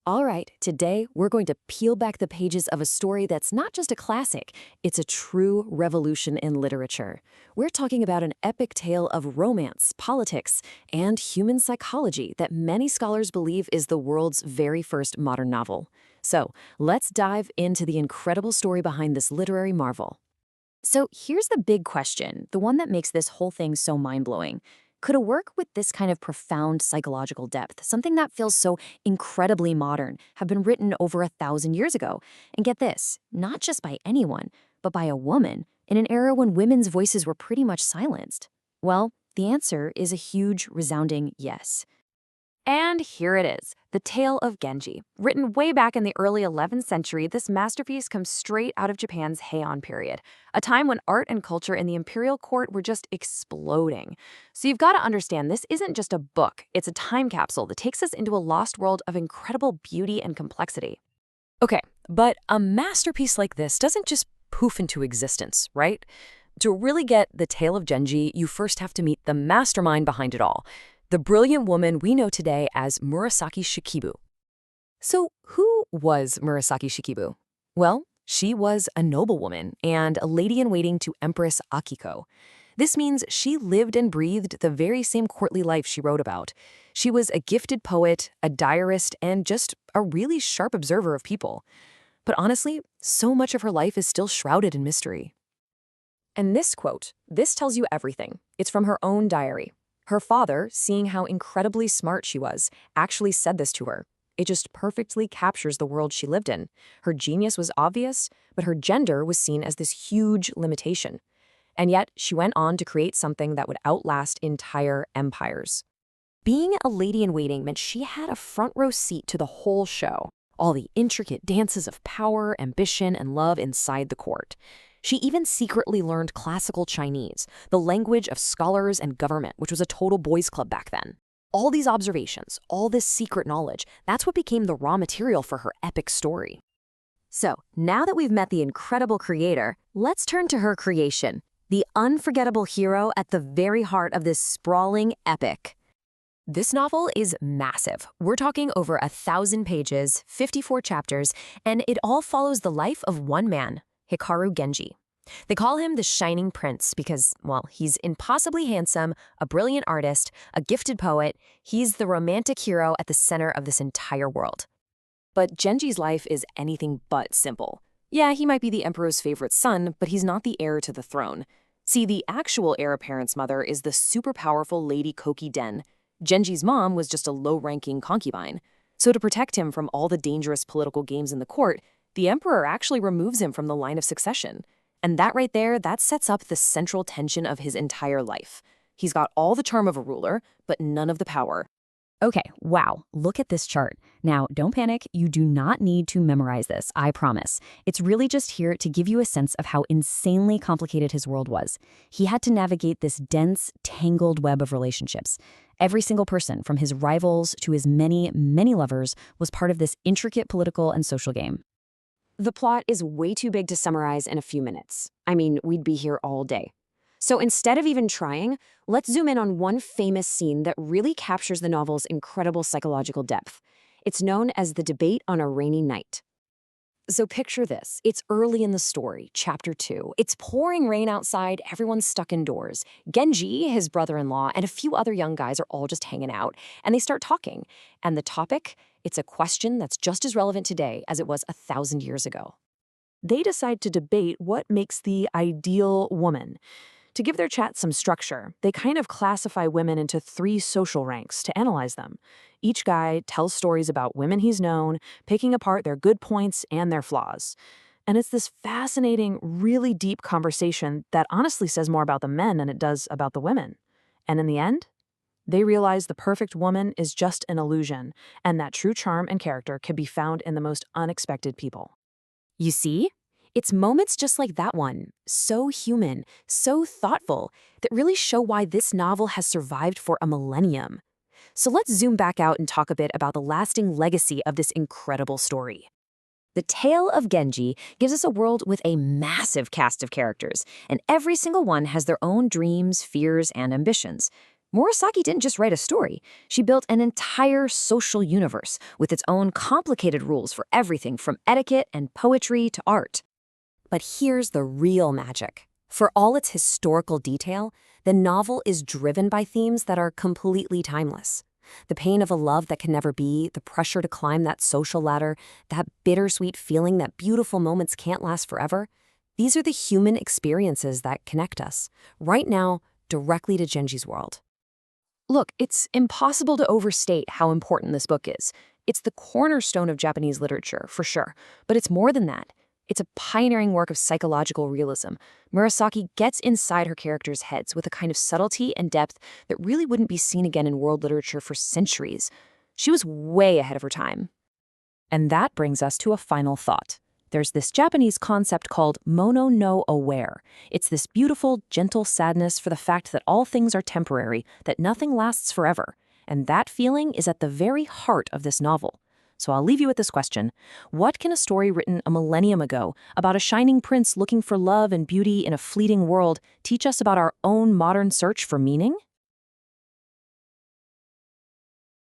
All right, today we're going to peel back the pages of a story that's not just a classic, it's a true revolution in literature. We're talking about an epic tale of romance, politics, and human psychology that many scholars believe is the world's very first modern novel. So, let's dive into the incredible story behind this literary marvel. So, here's the big question, the one that makes this whole thing so mind-blowing. Could a work with this kind of profound psychological depth, something that feels so incredibly modern, have been written over 1,000 years ago? And get this, not just by anyone, but by a woman, in an era when women's voices were pretty much silenced? Well, the answer is a huge, resounding yes. And here it is, The Tale of Genji. Written way back in the early 11th century, this masterpiece comes straight out of Japan's Heian Period, a time when art and culture in the imperial court were just exploding. So you've got to understand, this isn't just a book, it's a time capsule that takes us into a lost world of incredible beauty and complexity. Okay, but a masterpiece like this doesn't just poof into existence, right? To really get The Tale of Genji, you first have to meet the mastermind behind it all. The brilliant woman we know today as Murasaki Shikibu. So who was Murasaki Shikibu? Well, she was a noblewoman and a lady-in-waiting to Empress Akiko. This means she lived and breathed the very same courtly life she wrote about. She was a gifted poet, a diarist, and just a really sharp observer of people. But honestly, so much of her life is still shrouded in mystery. And this quote, this tells you everything. It's from her own diary. Her father, seeing how incredibly smart she was, actually said this to her. It just perfectly captures the world she lived in. Her genius was obvious, but her gender was seen as this huge limitation. And yet, she went on to create something that would outlast entire empires. Being a lady-in-waiting meant she had a front-row seat to the whole show, all the intricate dances of power, ambition, and love inside the court. She even secretly learned classical Chinese, the language of scholars and government, which was a total boys' club back then. All these observations, all this secret knowledge, that's what became the raw material for her epic story. So, now that we've met the incredible creator, let's turn to her creation, the unforgettable hero at the very heart of this sprawling epic. This novel is massive. We're talking over 1,000 pages, 54 chapters, and it all follows the life of one man, Hikaru Genji. They call him the Shining Prince because, well, he's impossibly handsome, a brilliant artist, a gifted poet. He's the romantic hero at the center of this entire world. But Genji's life is anything but simple. Yeah, he might be the emperor's favorite son, but he's not the heir to the throne. See, the actual heir apparent's mother is the super powerful Lady Koki Den. Genji's mom was just a low-ranking concubine. So to protect him from all the dangerous political games in the court, the emperor actually removes him from the line of succession. And that right there, that sets up the central tension of his entire life. He's got all the charm of a ruler, but none of the power. Okay, wow, look at this chart. Now, don't panic, you do not need to memorize this, I promise. It's really just here to give you a sense of how insanely complicated his world was. He had to navigate this dense, tangled web of relationships. Every single person, from his rivals to his many, many lovers, was part of this intricate political and social game. The plot is way too big to summarize in a few minutes. I mean, we'd be here all day. So instead of even trying, let's zoom in on one famous scene that really captures the novel's incredible psychological depth. It's known as the debate on a rainy night. So picture this. It's early in the story, chapter 2. It's pouring rain outside, everyone's stuck indoors. Genji, his brother-in-law, and a few other young guys are all just hanging out, and they start talking. And the topic? It's a question that's just as relevant today as it was 1,000 years ago. They decide to debate what makes the ideal woman. To give their chat some structure, they kind of classify women into 3 social ranks to analyze them. Each guy tells stories about women he's known, picking apart their good points and their flaws. And it's this fascinating, really deep conversation that honestly says more about the men than it does about the women. And in the end, they realize the perfect woman is just an illusion, and that true charm and character can be found in the most unexpected people. You see? It's moments just like that one, so human, so thoughtful, that really show why this novel has survived for a millennium. So let's zoom back out and talk a bit about the lasting legacy of this incredible story. The Tale of Genji gives us a world with a massive cast of characters, and every single one has their own dreams, fears, and ambitions. Murasaki didn't just write a story. She built an entire social universe with its own complicated rules for everything from etiquette and poetry to art. But here's the real magic. For all its historical detail, the novel is driven by themes that are completely timeless. The pain of a love that can never be, the pressure to climb that social ladder, that bittersweet feeling that beautiful moments can't last forever. These are the human experiences that connect us, right now, directly to Genji's world. Look, it's impossible to overstate how important this book is. It's the cornerstone of Japanese literature, for sure, but it's more than that. It's a pioneering work of psychological realism. Murasaki gets inside her characters' heads with a kind of subtlety and depth that really wouldn't be seen again in world literature for centuries. She was way ahead of her time. And that brings us to a final thought. There's this Japanese concept called mono no aware. It's this beautiful, gentle sadness for the fact that all things are temporary, that nothing lasts forever. And that feeling is at the very heart of this novel. So I'll leave you with this question. What can a story written a millennium ago about a shining prince looking for love and beauty in a fleeting world teach us about our own modern search for meaning?